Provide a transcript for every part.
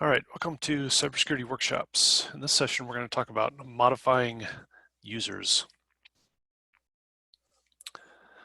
All right, welcome to Cybersecurity Workshops. In this session, we're going to talk about modifying users.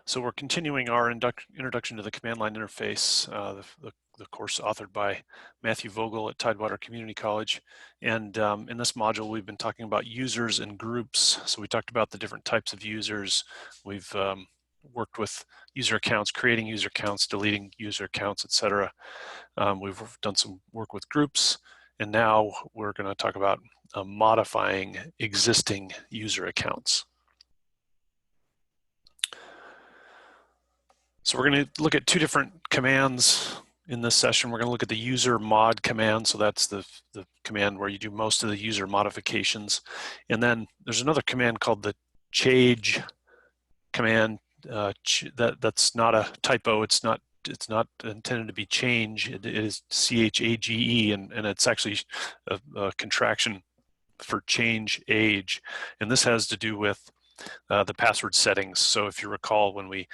So we're continuing our introduction to the command line interface, the course authored by Matthew Vogel at Tidewater Community College. And in this module, we've been talking about users and groups. So we talked about the different types of users. We've worked with user accounts, creating user accounts, deleting user accounts, etc. We've done some work with groups. And now we're going to talk about modifying existing user accounts. So we're going to look at two different commands in this session. We're going to look at the user mod command. So that's the command where you do most of the user modifications. And then there's another command called the change command. That's not a typo. It's not intended to be change. It is CHAGE, and it's actually a contraction for change age. And this has to do with the password settings. So if you recall, when we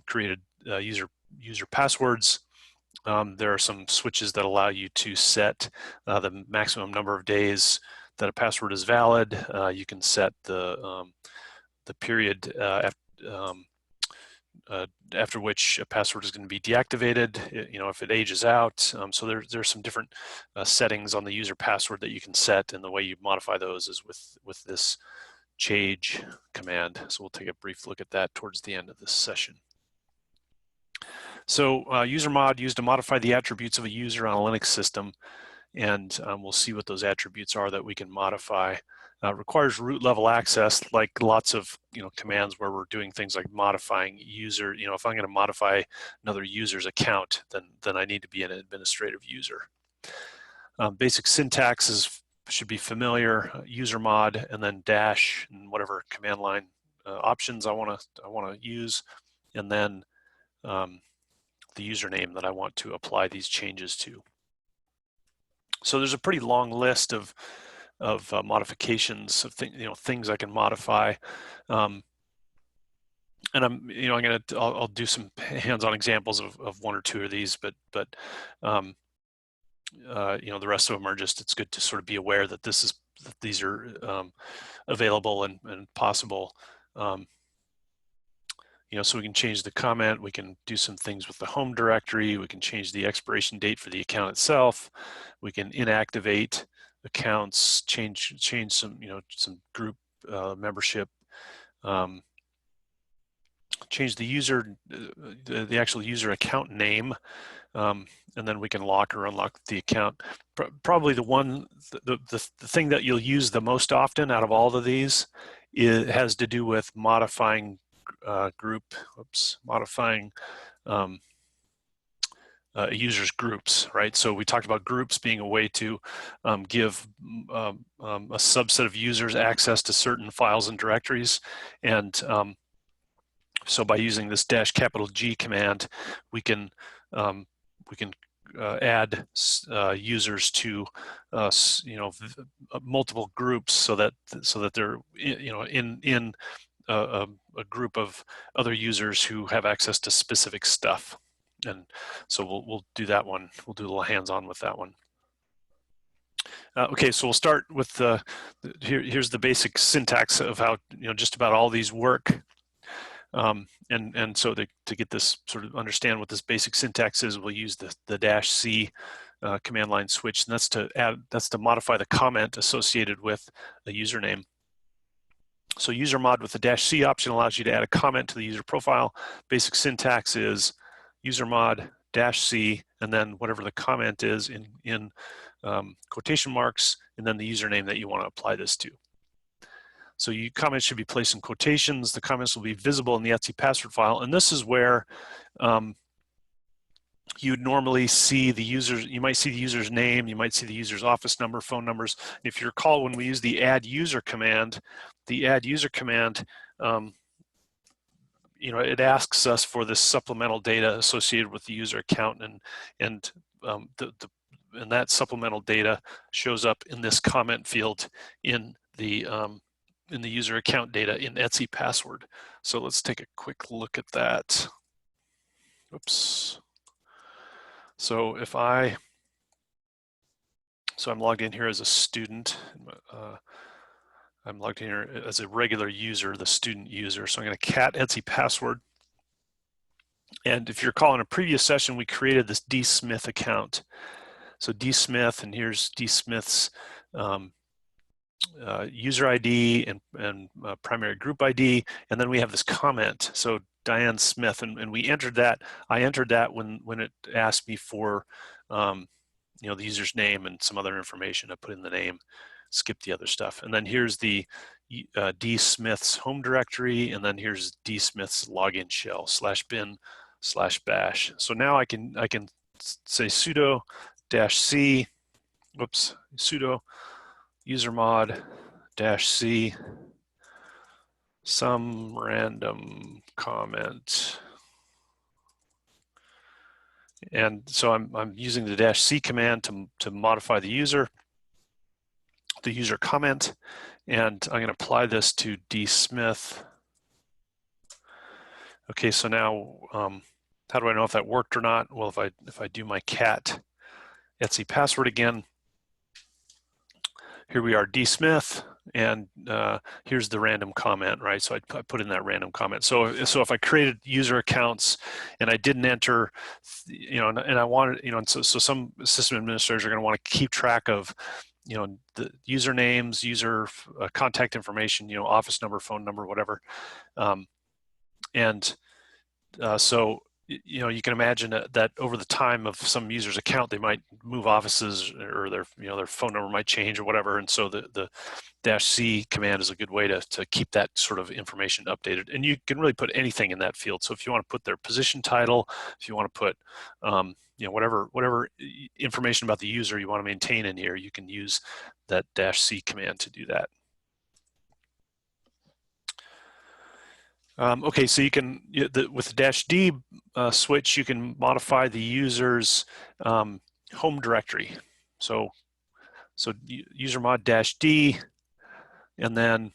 created user passwords, there are some switches that allow you to set the maximum number of days that a password is valid. You can set the period after which a password is going to be deactivated, if it ages out. So there's some different settings on the user password that you can set, and the way you modify those is with this change command. So we'll take a brief look at that towards the end of this session. So usermod used to modify the attributes of a user on a Linux system, and we'll see what those attributes are that we can modify. Requires root level access, like lots of commands where we're doing things like modifying user. If I'm going to modify another user's account, then I need to be an administrative user. Basic syntax should be familiar. Usermod and then dash and whatever command line options I want to use, and then the username that I want to apply these changes to. So there's a pretty long list of modifications of things I can modify, and I'll do some hands-on examples of one or two of these, but the rest of them are just, it's good to sort of be aware that these are available and possible. So we can change the comment, we can do some things with the home directory, we can change the expiration date for the account itself, we can inactivate accounts, change some some group membership, change the actual user account name, and then we can lock or unlock the account. Probably the thing that you'll use the most often out of all of these has to do with modifying modifying a user's groups, right? So we talked about groups being a way to give a subset of users access to certain files and directories, and so by using this -G command, we can add users to multiple groups, so that they're in a group of other users who have access to specific stuff. And so we'll do that one. We'll do a little hands-on with that one. Okay, so we'll start with here's the basic syntax of how just about all these work. And so to get this sort of understand what this basic syntax is, we'll use the -C command line switch, and that's to modify the comment associated with a username. So usermod with the -C option allows you to add a comment to the user profile. Basic syntax is usermod -C, and then whatever the comment is in quotation marks, and then the username that you want to apply this to. So comments should be placed in quotations. The comments will be visible in the etc password file, and this is where you'd normally see the users. You might see the user's name, you might see the user's office number, phone numbers. If you recall, when we use the add user command, it asks us for this supplemental data associated with the user account, and that supplemental data shows up in this comment field in the user account data in etc password. So let's take a quick look at that. Oops. So if I So I'm logged in here as a student. I'm logged in here as a regular user, the student user. So I'm going to cat Etsy password. And if you recall, in a previous session, we created this dsmith account. So dsmith, and here's dsmith's user ID and primary group ID, and then we have this comment. So Diane Smith, and we entered that. I entered that when it asked me for you know, the user's name and some other information. I put in the name, skip the other stuff, and then here's the dsmith's home directory, and then here's dsmith's login shell /bin/bash. So now I can say sudo -c, whoops, sudo usermod -c some random comment. And so I'm using the -c command to modify the user comment, and I'm going to apply this to dsmith. Okay, so now how do I know if that worked or not? Well, if I do my cat Etsy password again, here we are, dsmith, and here's the random comment, right? So I put in that random comment. So if I created user accounts and I didn't enter, you know, and I wanted, you know, and so some system administrators are going to want to keep track of, you know, the usernames, user contact information, you know, office number, phone number, whatever, so you know, you can imagine that over the time of some user's account, they might move offices, or their, you know, their phone number might change or whatever. And so the -c command is a good way to keep that sort of information updated. And you can really put anything in that field. So if you want to put their position title, if you want to put you know, whatever information about the user you want to maintain in here, you can use that -c command to do that. Okay, so you can, with the -d switch, you can modify the user's home directory. So usermod -d, and then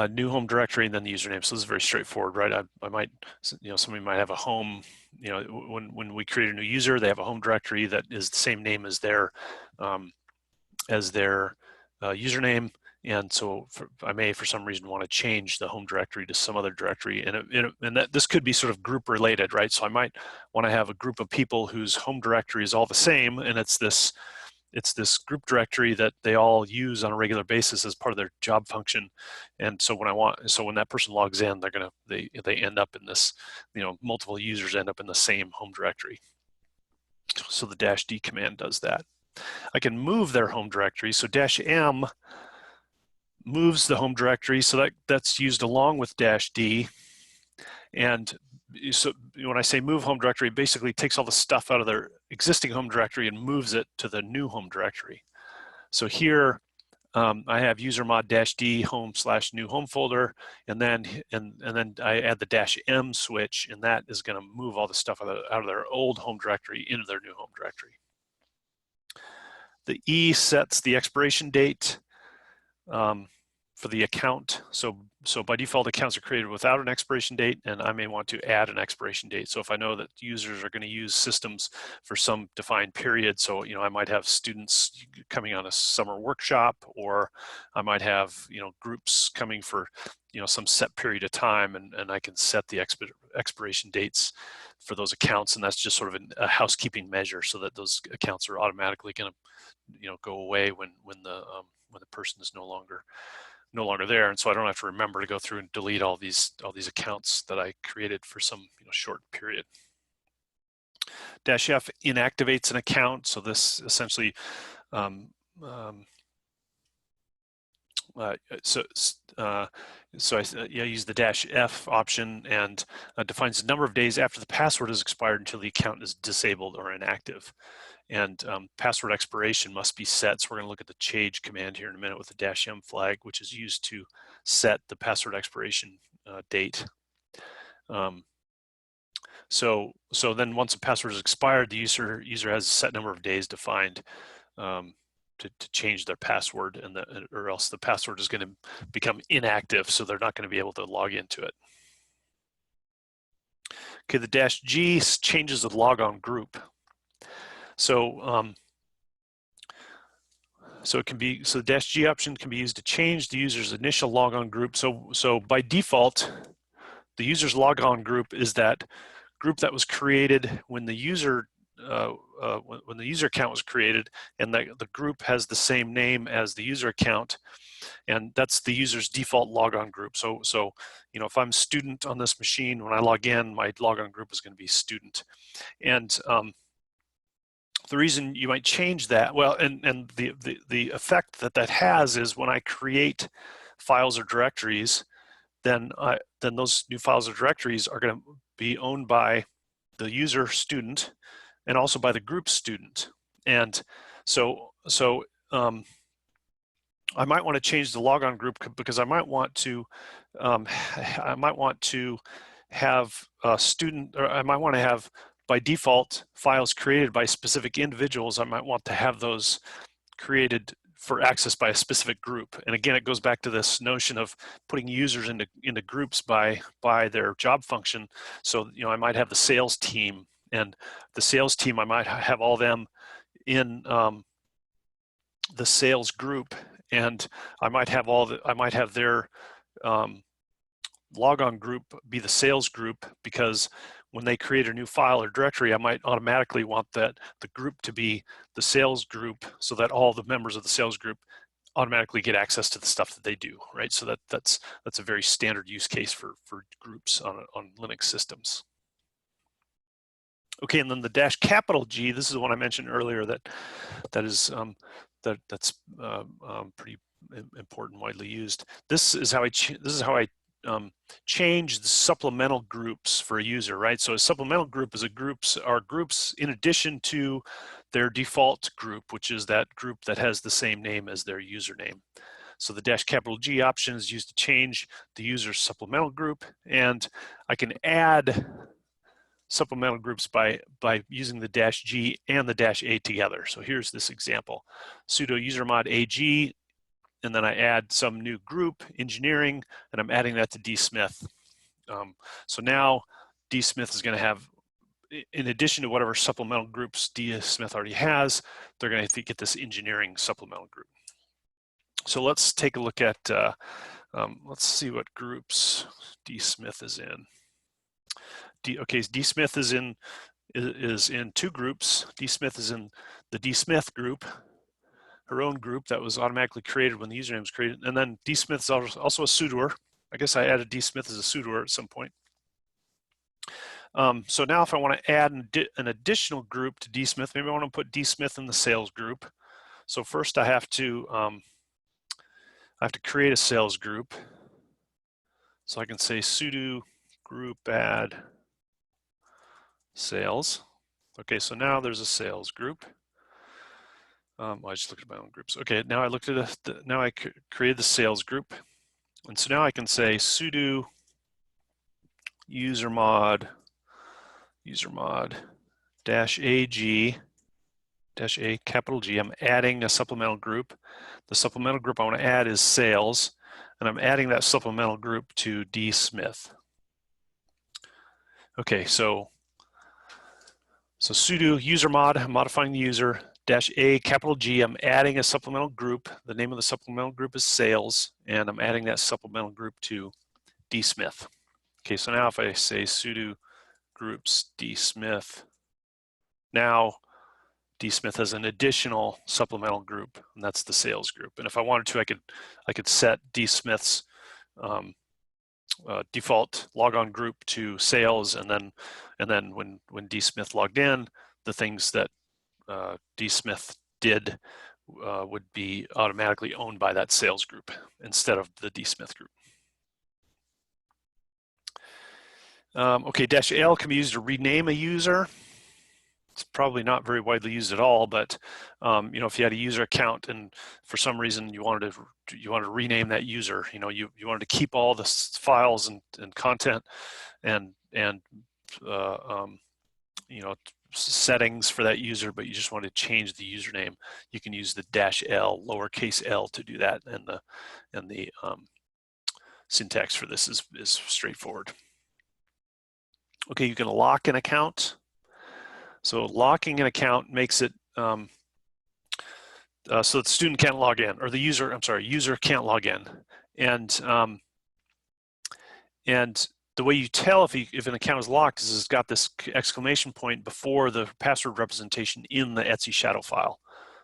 new home directory, and then the username. So this is very straightforward, right? I might, you know, somebody might have a home, you know, when we create a new user, they have a home directory that is the same name as their username. And so I may, for some reason, want to change the home directory to some other directory, and that this could be sort of group related, right? So I might want to have a group of people whose home directory is all the same, and it's this group directory that they all use on a regular basis as part of their job function. And so when that person logs in, they end up in this, you know, multiple users end up in the same home directory. So the -d command does that. I can move their home directory. So -m moves the home directory, so that's used along with -d. And so when I say move home directory, it basically takes all the stuff out of their existing home directory and moves it to the new home directory. So here I have usermod -d home/new home folder, and then I add the -m switch, and that is going to move all the stuff out of their old home directory into their new home directory. The E sets the expiration date for the account. So by default, accounts are created without an expiration date, and I may want to add an expiration date. So if I know that users are going to use systems for some defined period, so, you know, I might have students coming on a summer workshop, or I might have, you know, groups coming for, you know, some set period of time, and I can set the expiration dates for those accounts, and that's just sort of a housekeeping measure, so that those accounts are automatically going to, you know, go away when the person is no longer there. And so I don't have to remember to go through and delete all these accounts that I created for some, you know, short period. -f inactivates an account. So this essentially I use the -f option, and defines the number of days after the password is expired until the account is disabled or inactive. And password expiration must be set. So we're going to look at the change command here in a minute with the -m flag, which is used to set the password expiration date. So then once a password is expired, the user has a set number of days defined to change their password, or else the password is going to become inactive, so they're not going to be able to log into it. Okay, the -g changes the Logon Group. So so it can be, so the -G option can be used to change the user's initial logon group. So by default, the user's logon group is that group that was created when the user when the user account was created, and the group has the same name as the user account, and that's the user's default logon group. So you know, if I'm student on this machine, when I log in, my logon group is going to be student. And the reason you might change that, well, and the effect that that has is when I create files or directories, then those new files or directories are going to be owned by the user student and also by the group student. And so I might want to change the logon group because I might want to have a student, or I might want to have by default files created by specific individuals. I might want to have those created for access by a specific group. And again, it goes back to this notion of putting users into groups by their job function. So, you know, I might have the sales team, and the sales team, I might have all them in the sales group, and I might have their logon group be the sales group, because when they create a new file or directory, I might automatically want the group to be the sales group, so that all the members of the sales group automatically get access to the stuff that they do, right? So that's a very standard use case for groups on Linux systems. Okay, and then the -G, this is the one I mentioned earlier that's pretty important, widely used. This is how I change the supplemental groups for a user, right? So a supplemental group is are groups in addition to their default group, which is that group that has the same name as their username. So the -G option is used to change the user's supplemental group, and I can add supplemental groups by using the -G and the -A together. So here's this example: sudo usermod AG, and then I add some new group, engineering, and I'm adding that to dsmith. So now dsmith is going to have, in addition to whatever supplemental groups dsmith already has, they're going to get this engineering supplemental group. So let's take a look at, let's see what groups dsmith is in. Okay, dsmith is in two groups. dsmith is in the dsmith group, her own group that was automatically created when the username was created, and then dsmith is also a sudoer. I guess I added dsmith as a sudoer at some point. So now if I want to add an additional group to dsmith, maybe I want to put dsmith in the sales group. So first I have to create a sales group. So I can say sudo group add sales. Okay, so now there's a sales group. I just looked at my own groups. Okay, now I looked at now I created the sales group, and so now I can say sudo usermod -AG -A capital G. I'm adding a supplemental group. The supplemental group I want to add is sales, and I'm adding that supplemental group to dsmith. Okay, so sudo usermod, I'm modifying the user, -A capital G, I'm adding a supplemental group. The name of the supplemental group is sales, and I'm adding that supplemental group to dsmith. Okay, so now if I say sudo groups dsmith, now dsmith has an additional supplemental group, and that's the sales group. And if I wanted to, I could set dsmith's default logon group to sales, and then when dsmith logged in, the things that dsmith did would be automatically owned by that sales group instead of the dsmith group. Okay, -L can be used to rename a user. It's probably not very widely used at all, but you know, if you had a user account and for some reason you wanted to rename that user, you know, you wanted to keep all the files and content and you know, settings for that user, but you just want to change the username, you can use the -L, lowercase l, to do that, and the syntax for this is straightforward. Okay, you can lock an account. So locking an account makes it so the student can't log in, or the user, user can't log in. And the way you tell if an account is locked is it's got this exclamation point before the password representation in the Etsy shadow file.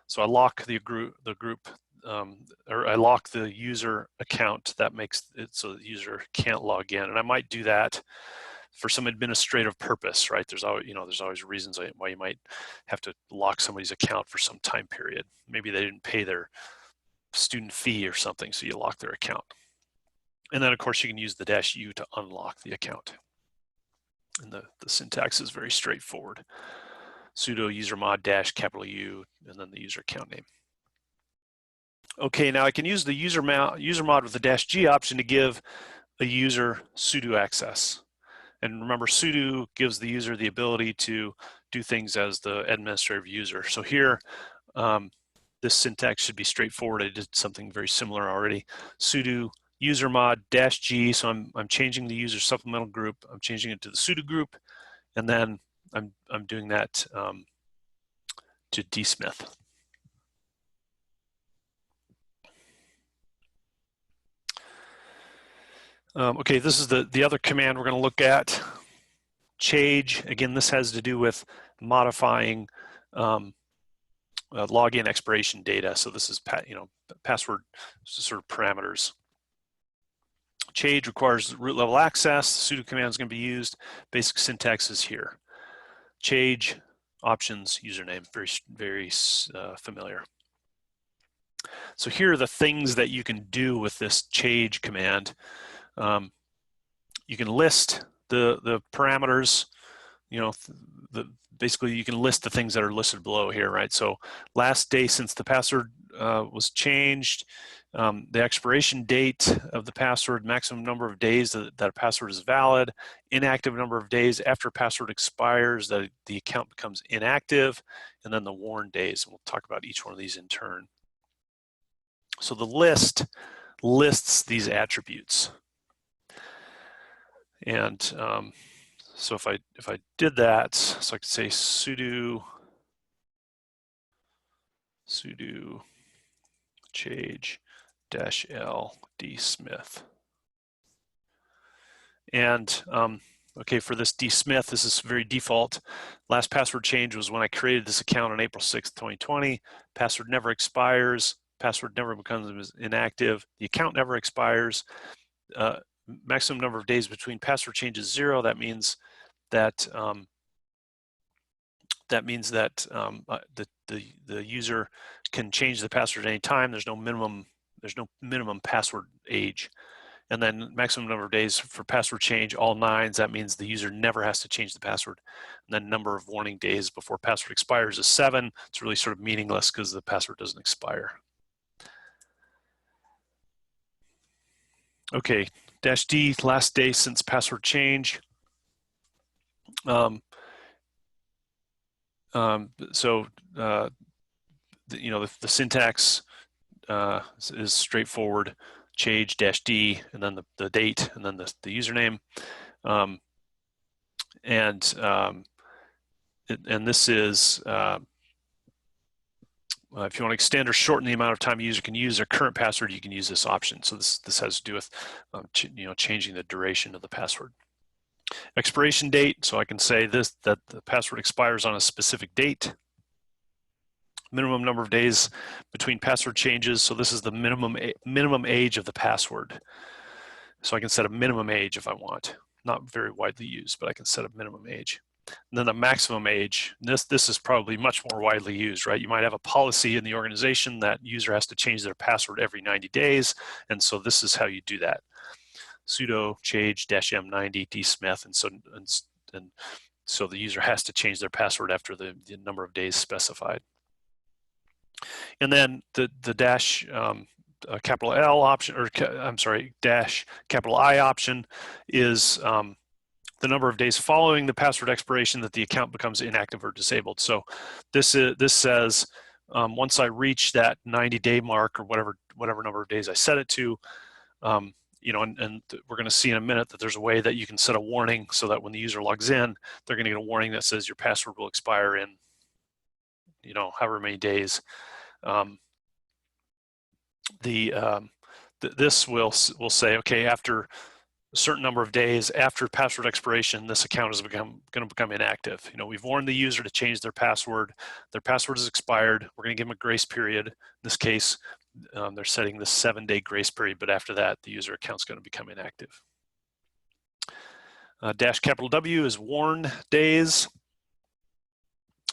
So I lock the group, or I lock the user account. That makes it so the user can't log in. And I might do that for some administrative purpose, right? There's always reasons why you might have to lock somebody's account for some time period. Maybe they didn't pay their student fee or something, so you lock their account. And then of course you can use the -u to unlock the account. And the syntax is very straightforward. Sudo usermod -U and then the user account name. Okay, now I can use the usermod with the -G option to give a user sudo access. And remember, sudo gives the user the ability to do things as the administrative user. So here, this syntax should be straightforward. I did something very similar already. Sudo usermod -G, so I'm changing the user supplemental group. I'm changing it to the sudo group, and then I'm doing that to dsmith. Okay, this is the other command we're going to look at. Change. Again, this has to do with modifying login expiration data. So this is password sort of parameters. Change requires root level access. The sudo command is going to be used. Basic syntax is here. Change, options, username. Very, very familiar. So here are the things that you can do with this change command. You can list the parameters. Basically you can list the things that are listed below here, right? So last day since the password was changed, the expiration date of the password, maximum number of days that a password is valid, inactive number of days after a password expires that the account becomes inactive, and then the warn days. We'll talk about each one of these in turn. So the list lists these attributes. And so if I did that, so I could say sudo change -l dsmith. And okay, for this dsmith, this is very default. Last password change was when I created this account on April 6th, 2020. Password never expires. Password never becomes inactive. The account never expires. Maximum number of days between password change is 0. That means that the user can change the password at any time. There's no minimum password age. And then maximum number of days for password change, all 9s. That means the user never has to change the password. And then number of warning days before password expires is 7. It's really sort of meaningless because the password doesn't expire. Okay, -D, last day since password change. The syntax is straightforward. Change -D, and then the date, and then the username. And this is if you want to extend or shorten the amount of time a user can use their current password, you can use this option. So this has to do with changing the duration of the password. Expiration date, so I can say that the password expires on a specific date. Minimum number of days between password changes, so this is the minimum age of the password. So I can set a minimum age if I want. Not very widely used, but I can set a minimum age. And then the maximum age, this is probably much more widely used, right? You might have a policy in the organization that user has to change their password every 90 days, and so this is how you do that. Sudo change -m90 dsmith, and so the user has to change their password after the number of days specified. And then the dash capital L option, or I'm sorry, dash capital I option is the number of days following the password expiration that the account becomes inactive or disabled. So this says once I reach that 90-day mark, or whatever number of days I set it to, you know, and we're going to see in a minute that there's a way that you can set a warning so that when the user logs in, they're going to get a warning that says your password will expire in, you know, however many days. This will say, okay, after a certain number of days after password expiration, this account is going to become inactive. You know, we've warned the user to change their password. Their password is expired. We're going to give them a grace period. In this case, they're setting this 7-day grace period, but after that, the user account's going to become inactive. Dash capital W is warn days.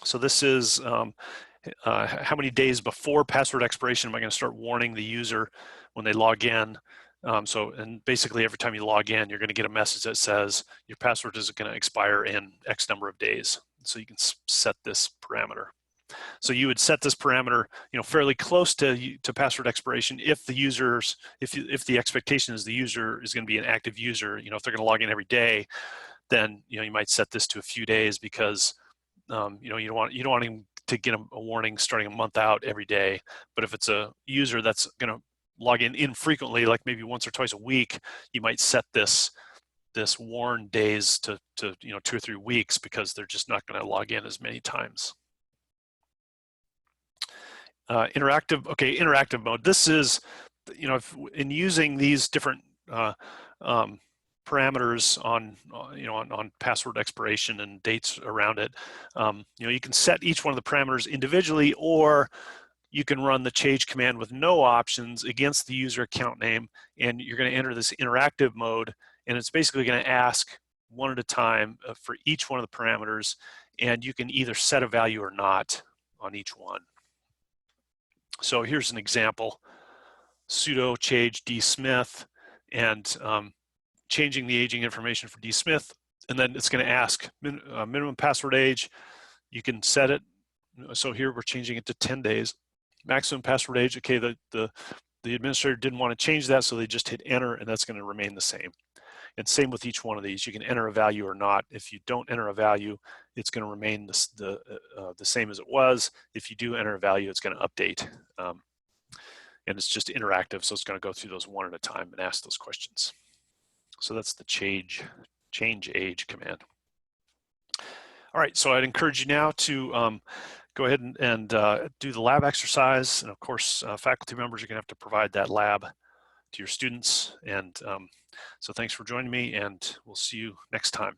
So this is how many days before password expiration am I going to start warning the user when they log in. And basically every time you log in, you're going to get a message that says your password is going to expire in X number of days. So you can set this parameter. So you would set this parameter, you know, fairly close to password expiration if the users, if the expectation is the user is going to be an active user. You know, if they're going to log in every day, then you know you might set this to a few days because you know you don't want him to get a warning starting a month out every day. But if it's a user that's going to log in infrequently, like maybe once or twice a week, you might set this warn days to you know 2 or 3 weeks because they're just not going to log in as many times. Interactive mode. This is, you know, in using these different parameters on you know on password expiration and dates around it. You know, you can set each one of the parameters individually, or you can run the change command with no options against the user account name, and you're going to enter this interactive mode, and it's basically going to ask one at a time for each one of the parameters, and you can either set a value or not on each one. So here's an example: sudo change D Smith, and changing the aging information for D Smith, and then it's going to ask minimum password age. You can set it. So here we're changing it to 10 days. Maximum password age. Okay, the administrator didn't want to change that, so they just hit enter, and that's going to remain the same. And same with each one of these. You can enter a value or not. If you don't enter a value, it's going to remain the same as it was. If you do enter a value, it's going to update. And it's just interactive, so it's going to go through those one at a time and ask those questions. So that's the change age command. All right, so I'd encourage you now to go ahead and do the lab exercise. And of course, faculty members are going to have to provide that lab to your students. And so thanks for joining me, and we'll see you next time.